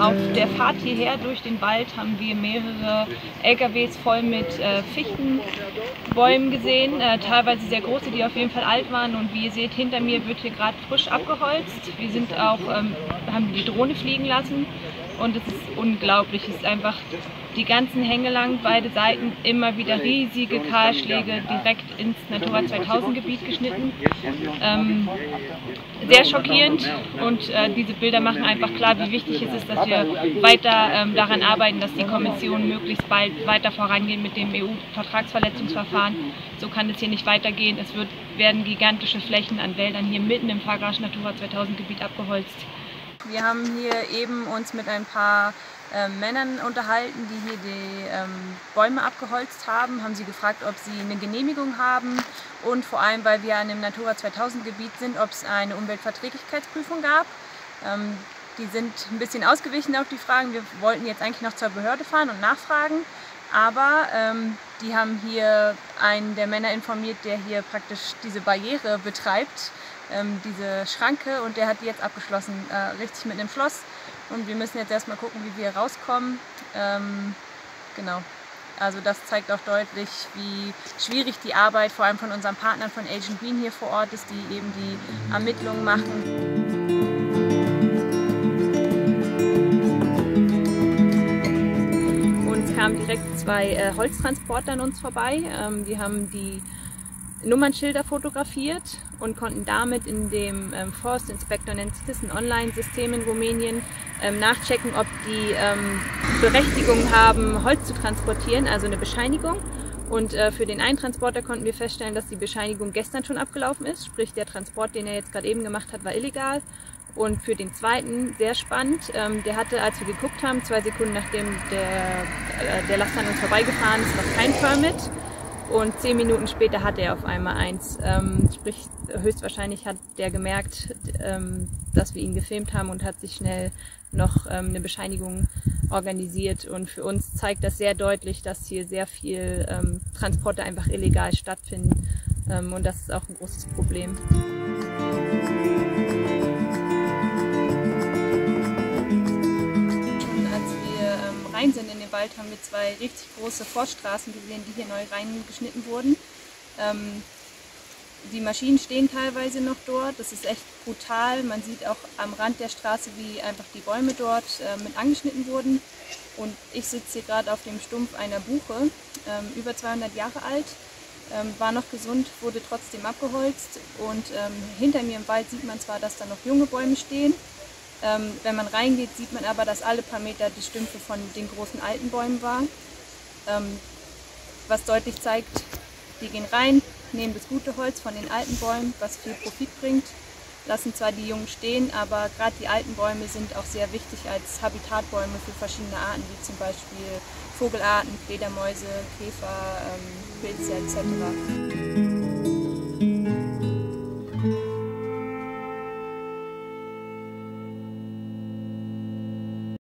Auf der Fahrt hierher durch den Wald haben wir mehrere LKWs voll mit Fichtenbäumen gesehen, teilweise sehr große, die auf jeden Fall alt waren. Und wie ihr seht, hinter mir wird hier gerade frisch abgeholzt. Wir sind auch, haben die Drohne fliegen lassen und es ist unglaublich. Es ist einfach die ganzen Hänge lang, beide Seiten, immer wieder riesige Kahlschläge direkt ins Natura 2000 Gebiet geschnitten. Sehr schockierend, und diese Bilder machen einfach klar, wie wichtig es ist, dass wir weiter daran arbeiten, dass die Kommission möglichst bald weiter vorangeht mit dem EU-Vertragsverletzungsverfahren. So kann es hier nicht weitergehen. Werden gigantische Flächen an Wäldern hier mitten im Fahrgarage Natura 2000 Gebiet abgeholzt. Wir haben hier eben uns mit ein paar Männern unterhalten, die hier die Bäume abgeholzt haben, haben sie gefragt, ob sie eine Genehmigung haben und vor allem, weil wir an dem Natura 2000 Gebiet sind, ob es eine Umweltverträglichkeitsprüfung gab. Die sind ein bisschen ausgewichen auf die Fragen. Wir wollten jetzt eigentlich noch zur Behörde fahren und nachfragen, aber die haben hier einen der Männer informiert, der hier praktisch diese Barriere betreibt, diese Schranke, und der hat die jetzt abgeschlossen, richtig mit einem Schloss. Und wir müssen jetzt erstmal gucken, wie wir rauskommen. Genau. Also das zeigt auch deutlich, wie schwierig die Arbeit vor allem von unseren Partnern von Agent Green hier vor Ort ist, die eben die Ermittlungen machen. Uns kamen direkt zwei Holztransporter an uns vorbei. Wir haben die Nummernschilder fotografiert und konnten damit in dem Forest Inspector, nennt sich das, ein Online-System in Rumänien, nachchecken, ob die Berechtigung haben, Holz zu transportieren, also eine Bescheinigung. Und für den einen Transporter konnten wir feststellen, dass die Bescheinigung gestern schon abgelaufen ist, sprich der Transport, den er jetzt gerade eben gemacht hat, war illegal. Und für den zweiten, sehr spannend, der hatte, als wir geguckt haben, 2 Sekunden nachdem der Laster an uns vorbeigefahren ist, noch kein Permit. Und 10 Minuten später hatte er auf einmal eins. Sprich, höchstwahrscheinlich hat der gemerkt, dass wir ihn gefilmt haben und hat sich schnell noch eine Bescheinigung organisiert. Und für uns zeigt das sehr deutlich, dass hier sehr viel Transporte einfach illegal stattfinden. Und das ist auch ein großes Problem. Sind in den Wald, haben wir 2 richtig große Forststraßen gesehen, die hier neu reingeschnitten wurden. Die Maschinen stehen teilweise noch dort, das ist echt brutal. Man sieht auch am Rand der Straße, wie einfach die Bäume dort mit angeschnitten wurden. Und ich sitze hier gerade auf dem Stumpf einer Buche, über 200 Jahre alt, war noch gesund, wurde trotzdem abgeholzt. Und hinter mir im Wald sieht man zwar, dass da noch junge Bäume stehen. Wenn man reingeht, sieht man aber, dass alle paar Meter die Stümpfe von den großen alten Bäumen waren. Was deutlich zeigt, die gehen rein, nehmen das gute Holz von den alten Bäumen, was viel Profit bringt, lassen zwar die Jungen stehen, aber gerade die alten Bäume sind auch sehr wichtig als Habitatbäume für verschiedene Arten, wie zum Beispiel Vogelarten, Fledermäuse, Käfer, Pilze etc.